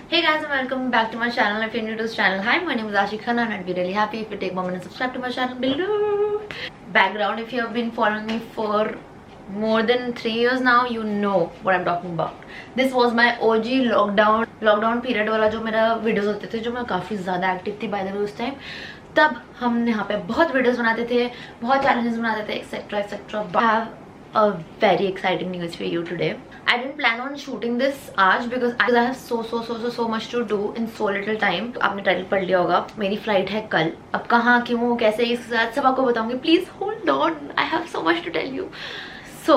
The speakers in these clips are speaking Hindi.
Hey guys and welcome back to my channel. If you're new to this channel, hi, my name is Ashik Khanna and I'd be really happy if you take a moment and subscribe to my channel below. Background, if you have been following me for more than 3 years now, you know what I'm talking about. This was my OG lockdown period वाला जो मेरा videos होते थे, जो मैं काफ़ी ज़्यादा active थी by the way उस time. तब हम यहाँ पे बहुत videos बनाते थे, बहुत challenges बनाते थे, etc etc. I have a very exciting news for you today. I didn't plan on shooting this आज because I have so much to do in so little time. आपने टाइटल पढ़ लिया होगा, मेरी फ्लाइट है कल. अब कहाँ क्यों कैसे इसके साथ सब आपको बताऊंगी. Please hold on, I have so much to tell you. So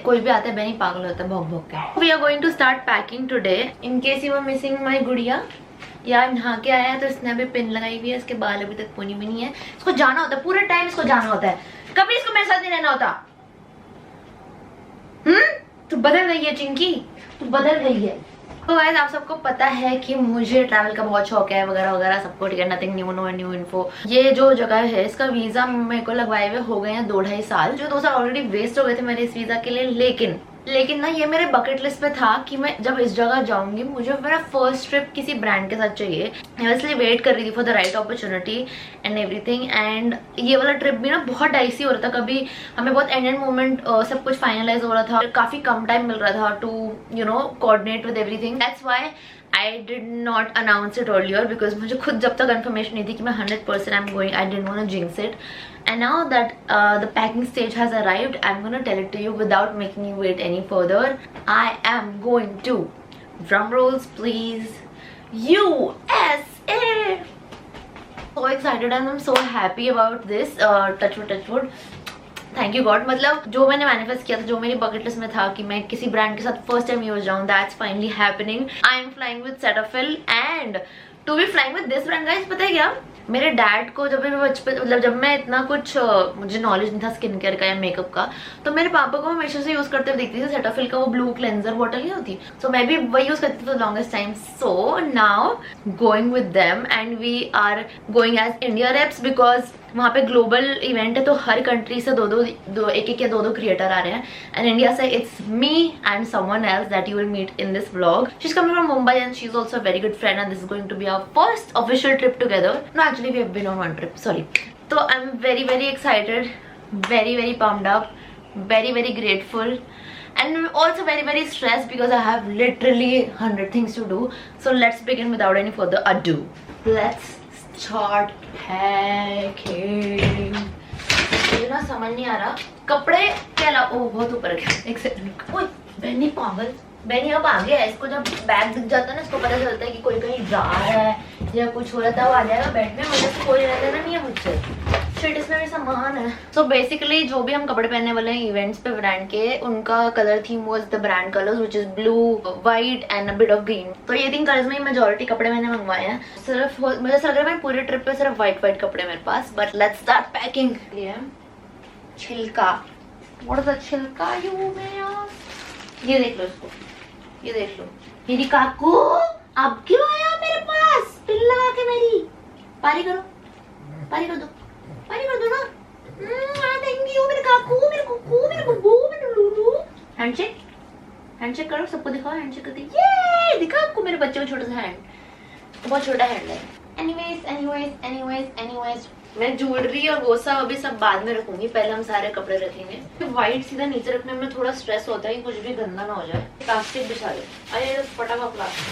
कोई भी आता है बेनी पागल होता है भौंक भौंक के. We are going to start packing today. In case you were missing my गुड़िया, यार नहा के आया है तो इसने अभी पिन लगाई हुई है, इसके बाल अभी तक पोनी में नहीं है. इसको जाना होता है, पूरे टाइम इसको जाना होता है, कभी इसको मेरे साथ नहीं रहना होता. तू बदल गई है चिंकी, तू बदल गई है. तो गाइस आप सबको पता है कि मुझे ट्रैवल का बहुत शौक है वगैरह वगैरह सबको. ठीक है, nothing new, no new info. ये जो जगह है इसका वीजा मेरे को लगवाए हुए हो गए हैं 2-2.5 साल. जो 2 साल ऑलरेडी वेस्ट हो गए थे मेरे इस वीजा के लिए. लेकिन ना ये मेरे बकेट लिस्ट पे था कि मैं जब इस जगह जाऊंगी मुझे मेरा फर्स्ट ट्रिप किसी ब्रांड के साथ चाहिए. मैं इसलिए वेट कर रही थी for the right opportunity and everything. And ये वाला ट्रिप भी ना बहुत डाइसी हो रहा था. कभी हमें बहुत एंड मोमेंट सब कुछ फाइनलाइज हो रहा था, काफी कम टाइम मिल रहा था to coordinate with everything. That's why I did not announce it earlier because मुझे खुद जब तक confirmation नहीं थी कि मैं 100% I'm going, I didn't want to jinx it. And now that the packing stage has arrived, I'm gonna tell it to you without making you wait any further. I am going to, drum rolls please, USA. So excited and I'm so happy about this. Touch wood. Thank you God. मतलब जो मैंने मैनिफेस्ट किया था, जो मेरी बकेट लिस्ट में था कि मैं किसी ब्रांड के साथ फर्स्ट टाइम यूज जाऊँ, that's finally happening. I am flying with Cetaphil and to be flying with this brand. Guys पता है क्या, मेरे डैड को जब मैं बचपन मतलब जब मैं इतना कुछ मुझे नॉलेज नहीं था स्किन केयर का या मेकअप का, तो मेरे पापा को हमेशा से यूज करते हुए देखती थी सेटाफिल का वो ब्लू क्लेंजर बॉटल नहीं होती. सो मैं भी वही यूज करती थी for longest time. So now going with them and we are going as India reps because वहाँ पे ग्लोबल इवेंट है तो हर कंट्री से एक या दो क्रिएटर आ रहे हैं. एंड इंडिया से it's me and someone else that you will meet in this vlog. She is coming from Mumbai and she is also a very good friend and this is going to be our first official trip together. No actually we have been on one trip, sorry. तो I am very excited, very pumped up, very grateful and also very stressed because I have literally 100 things to do. So let's begin without any further ado. Let's start packing. मुझे ना समझ नहीं आ रहा कपड़े के अलावा. ओ बहुत ऊपर गया, एक सेकंड. ओए बेनी पागल, बेनी अब आ गया है. इसको जब बैग दिख जाता है ना, इसको पता चलता है कि कोई कहीं जा रहा है या कुछ हो रहा था, वो आ जाएगा बेड में. मुझे कोई रहता नहीं है मुझसे. शिट, इसमें भी सामान है. सो बेसिकली जो भी हम कपड़े पहनने वाले हैं इवेंट्स पे ब्रांड के, उनका colour theme was the brand colours which is blue, white and a bit of green. तो ये 3 कलर्स में मेजॉरिटी कपड़े मैंने मंगवाए हैं. सिर्फ मुझे लग रहा है मैं पूरे ट्रिप पे सिर्फ व्हाइट कपड़े मेरे पास. But let's start packing. छिलका, व्हाट इज द छिलका यू में. ये देख लो, इसको ये देख लो. मेरी काकू अब क्यों आया मेरे पास पिन लगा के. मेरी पारी कर दो ना. थैंक यू मेरे काकू, मेरे कुकू, मेरे बुब्बू, मेरे लूलू. हैंडशेक करो, सबको दिखाओ. हैंडशेक करते ये दिखा आपको मेरे बच्चे को छोटा सा हैंड, बहुत छोटा हैंड है. एनीवेज मैं ज्वेलरी और वो सब अभी सब बाद में रखूंगी, पहले हम सारे कपड़े रखेंगे. व्हाइट सीधा नीचे रखने में थोड़ा स्ट्रेस होता है कि कुछ भी गंदा ना हो जाए. प्लास्टिक बिछा दो. अरे फटाफट प्लास्टिक.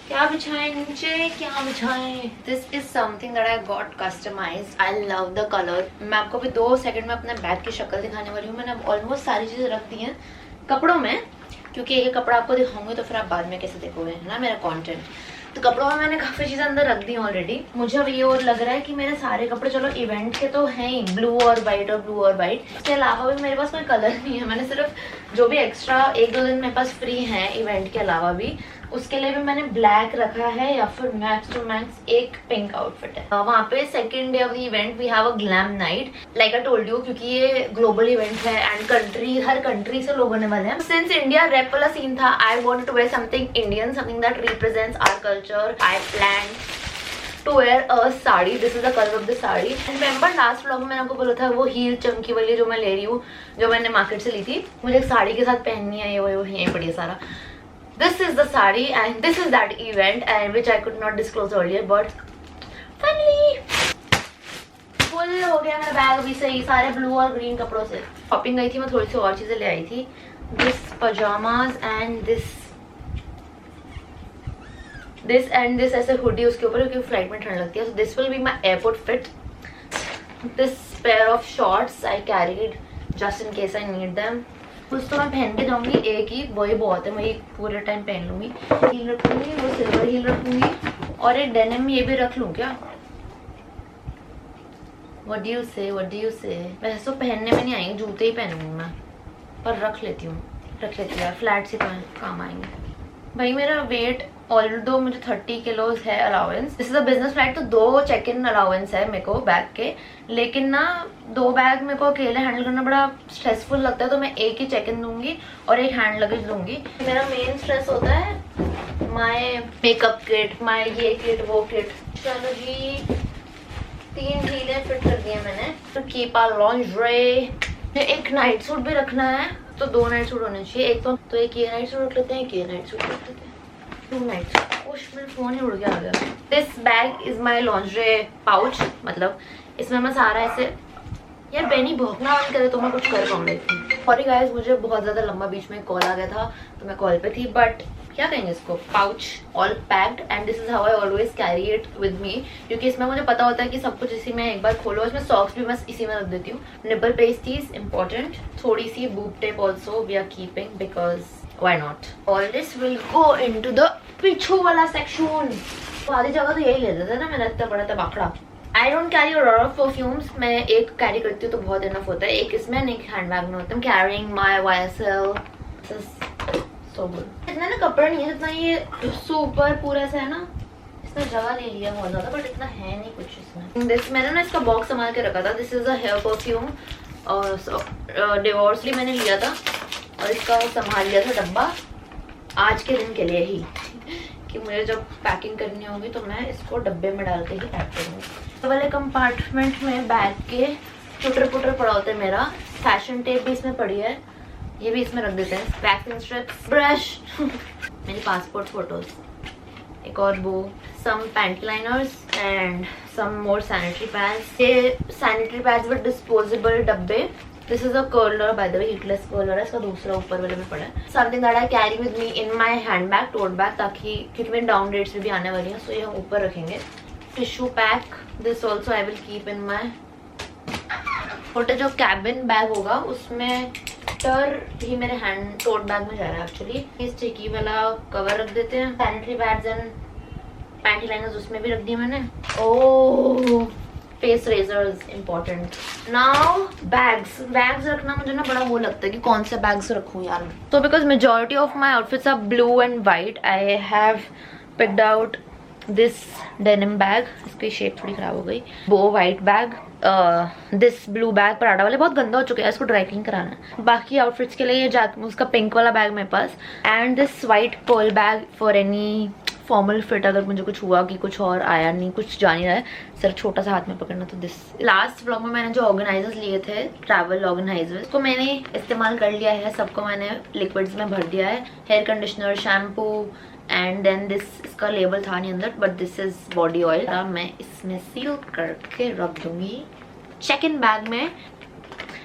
क्या बिछाएं नीचे, क्या बिछाएं. This is something that I got customised. I love the colour. मैं आपको भी 2 सेकंड में अपने बैग की शक्ल दिखाने वाली हूँ. मैंने ऑलमोस्ट सारी चीजें रख दी हैं कपड़ों में, क्योंकि ये कपड़ा आपको दिखाऊंगी तो फिर आप बाद में कैसे देखोगे, है ना, मेरा कंटेंट. तो कपड़ों में मैंने काफी चीजें अंदर रख दी ऑलरेडी. मुझे अब ये और लग रहा है कि मेरे सारे कपड़े चलो इवेंट के तो हैं ही, ब्लू और व्हाइट. इसके अलावा भी मेरे पास कोई कलर नहीं है. मैंने सिर्फ जो भी एक्स्ट्रा 1-2 दिन मेरे पास फ्री हैं इवेंट के अलावा भी, उसके लिए भी मैंने ब्लैक रखा है या फिर मैक्स टू मैक्स एक पिंक आउटफिट है. वहाँ पे second day of the event we have a glam night like I told you, क्योंकि ये ग्लोबल इवेंट है एंड हर कंट्री से लोग होने वाले हैं. सिंस इंडिया रैप वाला सीन था, I wanted to wear something Indian, something that represents our culture. I plan to wear a sari. This is the colour of the sari. And remember last vlog में मैंने आपको बोला था वो हील चमकी वाली जो मैं ले रही हूँ, जो मैंने मार्केट से ली थी, मुझे एक साड़ी के साथ पहननी है. ये यहीं पड़ी है सारा. This is the sari and this is that event and which I could not disclose earlier, but finally full हो गया मेरा बैग अभी से ही सारे ब्लू और ग्रीन कपड़ों से। शॉपिंग गई थी मैं, थोड़ी सी और चीजें ले आई थी। दिस पजामाज एंड दिस ऐसे हुडी उसके ऊपर, क्योंकि फ्लाइट में ठंड लगती है। So this will be my airport fit. This pair of shorts I carried just in case I need them. कुछ तो मैं पहन के जाऊंगी, एक ही वही बहुत है, वही पूरे टाइम पहन लूंगी। हील रखूंगी, वो सिल्वर हील रखूंगी और एक डेनिम ये भी रख लूं क्या? What do you say? What do you say? वैसे तो पहनने में नहीं आएंगे, जूते ही पहनूंगी मैं, पर रख लेती हूँ यार, फ्लैट से तो काम आएंगे। भाई मेरा वेट ऑल्दो मुझे 30 किलोज है allowance. This is a business flight, तो 2 चेक इन अलाउंस है मेरे को बैग के, लेकिन ना 2 बैग मेरे को अकेले हैंडल करना बड़ा स्ट्रेसफुल लगता है, तो मैं एक ही चेक इन दूंगी और एक हैंड लगेज दूंगी। मेरा मेन स्ट्रेस होता है माय मेकअप किट, माय ये किट वो किट। चलो जी 3 ढीलें फिट कर दिए मैंने। तो कीप आवर लॉन्जरी। एक नाइट सूट भी रखना है, तो 2 नाइट सूट होने चाहिए। एक तो एक ये नाइट सूट रख लेते हैं, एक ये नाइट सूट रख लेते हैं, 2 नाइट सूट। ओह मेरा फोन ही उड़ गया आ गया। This bag is my lingerie pouch, मतलब इसमें मैं सारा ऐसे, यार बेनी भौंकना बंद करे तो मैं कुछ कर पाऊंगी। सॉरी गाइस, मुझे बहुत ज्यादा लंबा बीच में कॉल आ गया था तो मैं कॉल पे थी, बट क्या कहेंगे इसको, pouch all packed and this is how I always carry it with me, क्योंकि इसमें मुझे पता होता है कि सब कुछ इसी में एक बार खोलो। इसमें सॉक्स भी मैं इसी में रख देती हूँ। निपल पेस्टीज इंपॉर्टेंट, थोड़ी सी boob tape also we are keeping because why not. All this will go into the पीछू वाला सेक्शन। आधी जगह तो यही ले देता है ना मेरा, इतना बड़ा तबाखड़ा। I don't carry a lot of perfumes, मैं एक कैरी करती हूँ तो बहुत इनफ होता है। एक इसमें एक हैंड बैग में होता है। कैरिंग माई YSL सो गुड। इतना ना कपड़ा नहीं है जितना ये सुपर पूरा सा है ना, इसने जगह ले लिया बहुत ज्यादा, बट इतना है नहीं कुछ इसमें। दिस मैंने ना इसका बॉक्स संभाल के रखा था। This is a hair perfume और डिवोर्सली मैंने लिया था और इसका संभाल लिया था डब्बा आज के दिन के लिए ही, कि मुझे जब पैकिंग करनी होगी तो मैं इसको डब्बे में डाल के ही पैक करूँगी। तो वाले कंपार्टमेंट में बैग के टुटर पुटर पड़ा होता है मेरा। फैशन टेप भी इसमें पड़ी है, ये भी इसमें रख देते हैं। पैकिंग स्ट्रिप्स, ब्रश, मेरी पासपोर्ट फोटोज, एक और वो, some pant liners and some more sanitary pads. ये सैनिटरी पैड्स विद डिस्पोजेबल डब्बे। This is a curler by the way, heatless curler है, इसका दूसरा ऊपर वाले में पड़ा है। Something that I carry with me in my hand bag, tote bag, ताकि क्योंकि मेरी डाउन डेट्स में भी आने वाली हैं, सो ये हम ऊपर रखेंगे। Tissue pack, this also I will keep in my छोटा जो कैबिन बैग होगा उसमें। टर ही मेरे हैंड टोट बैग में जा रहा है एक्चुअली। इस स्टिकी वाला कवर रख देते हैं। Sanitary pads and panty liners उसमें भी रख दिए मैंने। Oh face razors important. Now bags रखना मुझे ना बड़ा वो लगता है कि कौन से बैग्स रखूं यार। तो because majority of my outfits are blue and white, I have picked out this denim bag. इसकी शेप थोड़ी खराब हो गई। वो white bag, this blue bag पराठा वाले बहुत गंदा हो चुका है, इसको ड्राई क्लीन कराना है। बाकी आउटफिट्स के लिए ये उसका पिंक वाला बैग मेरे पास, and this white pearl bag for any formal fit, अगर मुझे कुछ हुआ कि कुछ और आया नहीं, कुछ जा नहीं रहा है, सिर्फ छोटा सा हाथ में पकड़ना। तो दिस लास्ट व्लॉग में मैंने जो ऑर्गेनाइजर्स लिए थे, ट्रैवल ऑर्गेनाइजर्स, को मैंने इस्तेमाल कर लिया है। सबको मैंने लिक्विड्स में भर दिया है। Hair conditioner, shampoo and then this, इसका लेबल था नहीं अंदर, but this is body oil. मैं इसमें सील करके रख दूंगी चेक इन बैग में।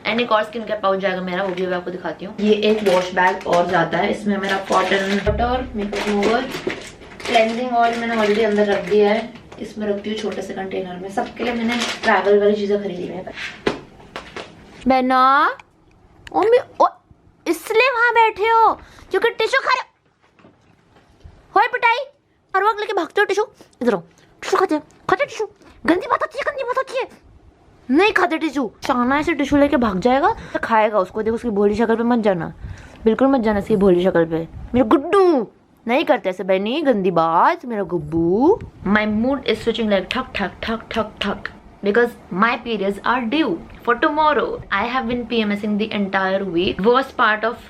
एंड एक और स्किन केयर पाउच जाएगा मेरा, वो भी मैं आपको दिखाती हूँ। ये एक वॉश बैग और जाता है, इसमें मेरा cotton water, makeup remover, cleansing oil मैंने ऑलरेडी अंदर रख दिया है। इसमें रखती हूँ छोटे से कंटेनर में। सबके लिए मैंने ट्रैवल वाली चीजें खरीदी है। बहना इसलिए वहां बैठे हो क्योंकि टिश्यू खा हो पिटाई, हर वक्त लेके भागते हो टिश्यू। इधर टिश्यू खाते टिश्यू, गंदी बात होती है, नहीं खाते टिश्यू। चाना ऐसे टिश्यू लेके भाग जाएगा तो खाएगा उसको। देखो उसकी भोली शक्ल पे मत जाना, बिल्कुल मत जाना इसकी भोली शक्ल पे। मेरा गुड्डू नहीं करते ऐसे बहनी, गंदी बात, मेरा गुब्बू। My mood is switching like ठक ठक ठक ठक ठक because my periods are due for tomorrow. I have been PMSing the entire week. Worst part of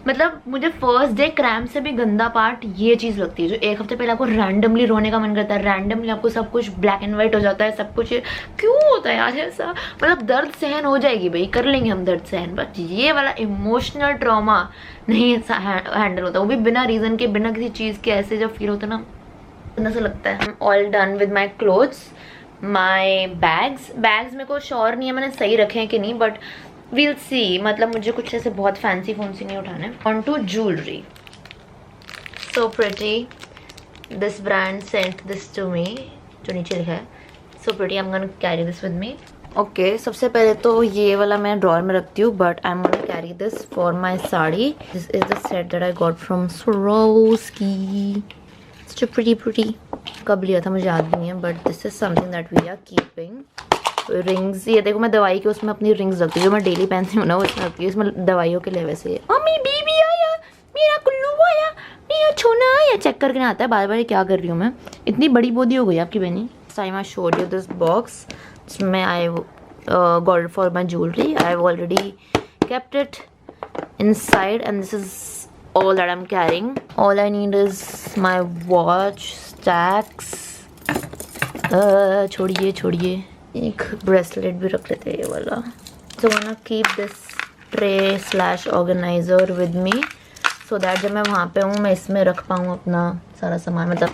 मतलब मुझे फर्स्ट डे क्रैम्प से भी गंदा पार्ट ये चीज़ लगती है, जो एक हफ्ते पहले आपको रैंडमली रोने का मन करता है, रैंडमली आपको सब कुछ ब्लैक एंड व्हाइट हो जाता है, सब कुछ क्यों होता है आज ऐसा। मतलब दर्द सहन हो जाएगी भाई, कर लेंगे हम दर्द सहन, बट ये वाला इमोशनल ट्रॉमा नहीं हैंडल होता, वो भी बिना रीज़न के, बिना किसी चीज़ के। ऐसे जब फील होता है ना, इतना सा लगता है। All done with my clothes, my bags मेरे को श्योर नहीं है मैंने सही रखे हैं कि नहीं, बट वील सी। मतलब मुझे कुछ ऐसे बहुत फैंसी फूंसी नहीं उठाने। On to jewellery, so pretty, this brand sent this to me, जो नीचे लिखा है so pretty, I am gonna carry this with me. Okay, सबसे पहले तो ये वाला मैं ड्रॉर में रखती हूँ, but I am gonna carry this for my sari. This is the set that I got from Swarovski, such pretty. कब लिया था मुझे याद नहीं है, but this is something that we are keeping. Rings, ये देखो मैं दवाई के उसमें अपनी रिंग्स रखती हूँ, जो मैं डेली पहनती हूँ ना, वो इसमें रखती हूँ। इसमें दवाइयों के लिए वैसे मम्मी बेबी आया, मेरा कुल्लू आया, मेरा छोना आया, चेक करके ना आता है बार बार। क्या कर रही हूँ मैं, इतनी बड़ी बोदी हो गई आपकी बहनी। Time I showed you this box, जिसमें I got for my jewellery. I have already kept it inside and this is all that I'm carrying. All I need is my watch, stacks, छोड़िए एक ब्रेसलेट भी रख लेते हैं, ये वाला। So I'm gonna keep this tray slash organizer with me so that जब मैं वहाँ पे हूँ मैं इसमें रख पाऊँ अपना सारा सामान। मतलब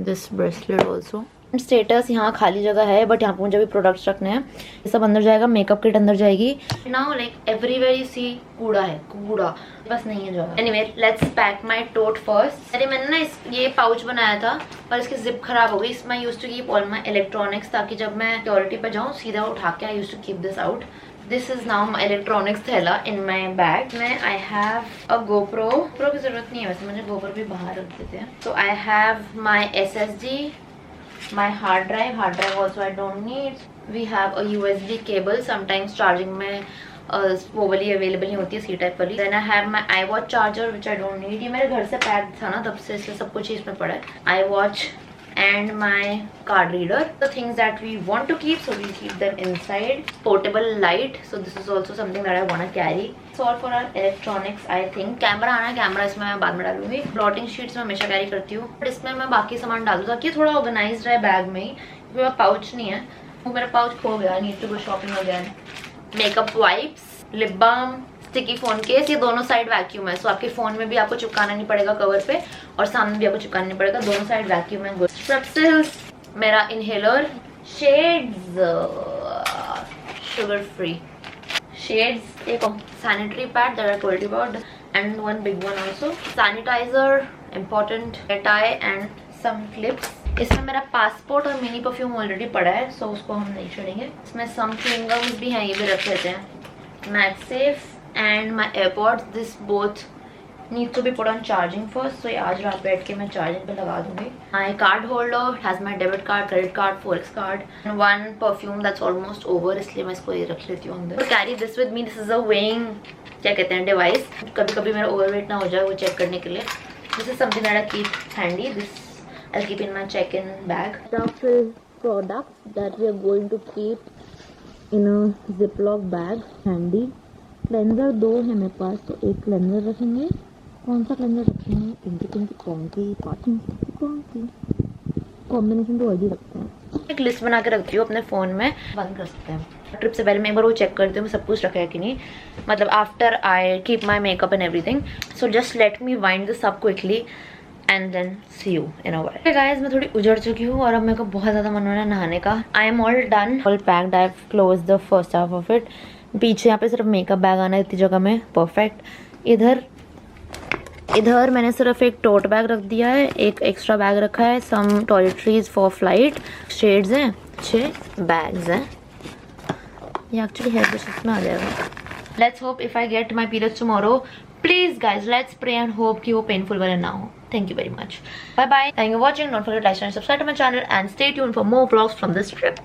this bracelet also. स्टेटस, यहाँ खाली जगह है, बट यहाँ पे मुझे भी प्रोडक्ट्स रखने हैं। ये सब अंदर जाएगा, मेकअप किट अंदर जाएगी। Now like everywhere you see कूड़ा है, कूड़ा बस नहीं है जगह। Anyway let's pack my tote first. अरे मैंने ना ये पाउच बनाया था, पर इसकी जिप खराब हो गई। इसमें I used to keep all my electronics, ताकि जब मैं सिक्योरिटी पे जाऊँ सीधा उठा के I used to keep this out. This is now my electronics थैला in my bag। में I have a GoPro की जरूरत नहीं है वैसे, मुझे GoPro भी बाहर रख देते हैं। So I have my SSD, my hard drive also I don't need। We have a USB cable, sometimes charging में वो वाली अवेलेबल नहीं होती है, सी टाइप वाली। Then I have my iWatch charger which I don't need। ये मेरे घर से पैक था ना तब से, इसलिए सब कुछ इसमें पड़ा है। iWatch and my card reader, the things that we want to keep, so we keep them inside। Portable light, so this is also something that I want to carry। So all for our electronics I think। Camera आना है, कैमरा इसमें मैं बाद में डालूंगी। ब्लॉटिंग शीट्स मैं हमेशा कैरी करती हूँ, बट इसमें मैं बाकी सामान डाल दूँ ताकि थोड़ा ऑर्गेनाइज रहे बैग में ही, क्योंकि मेरा पाउच नहीं है, वो मेरा पाउच खो गया, need to go shopping again. Makeup wipes, lip balm, sticky phone case, ये दोनों साइड वैक्यूम है, सो आपके फोन में भी आपको चिपकाना नहीं पड़ेगा कवर पे, और सामने भी आपको चिपकाना नहीं पड़ेगा, दोनों साइड वैक्यूम है। स्ट्रेप्सिल्स, मेरा inhaler, shades sugar free shades, एक sanitary pad that I told you about, and one big one also, sanitiser important, tie and some clips. इसमें मेरा पासपोर्ट और मिनी परफ्यूम ऑलरेडी पड़ा है, सो उसको हम नहीं छोड़ेंगे। इसमें सम च्युइंगम्स भी हैं, ये भी रख लेते हैं। MagSafe and my AirPods, this both need to be put on charging first, so ये आज रात बैठ के मैं चार्जिंग पे लगा दूंगी। My card holder has my debit card, credit card, forex card, and one perfume that's almost over, इसलिए मैं इसको ये रख लेती हूँ अंदर। Carry this with me, this is a weighing, क्या कहते हैं, डिवाइस, कभी कभी मेरा ओवरवेट ना हो जाए वो चेक करने के लिए। This is something that I keep handy, this I'll keep in my check-in bag। Products that we are going to keep in a Ziploc bag handy। Cleanser 2 है मेरे पास, तो एक क्लेंजर रखेंगे। कौन सा क्लेंजर रखेंगे, पिंकी कॉम्बिनेशन तो अलग ही रखते हैं। एक लिस्ट बना के रखती हूँ अपने फ़ोन में, बंद कर सकते हैं। ट्रिप से पहले मैं एक बार वो चेक करती हूँ सब कुछ रखा है कि नहीं, मतलब after I keep my makeup and everything. So just let me wind this up quickly and then see you in a while। Hey guys, मैं थोड़ी उजड़ चुकी हूँ और अब मेरे को बहुत ज़्यादा मन हो रहा है नहाने का। I am all done, all packed, I have closed the first half of it। पीछे यहाँ पे सिर्फ मेकअप बैग आना है इतनी जगह में, परफेक्ट। इधर मैंने सिर्फ एक टोट बैग रख दिया है, एक एक्स्ट्रा बैग रखा है, सम टॉयलेटरीज फॉर फ्लाइट, शेड्स हैं, 6 बैग्स हैं। ये एक्चुअली हेयर ब्रश इसमें आ जाएगा। Let's hope if I get my periods tomorrow, please guys let's pray and hope कि वो पेनफुल वाले ना हो। Thank you very much. Bye bye. Thank you for watching. Don't forget to like, share, and subscribe to my channel, and stay tuned for more vlogs from this trip.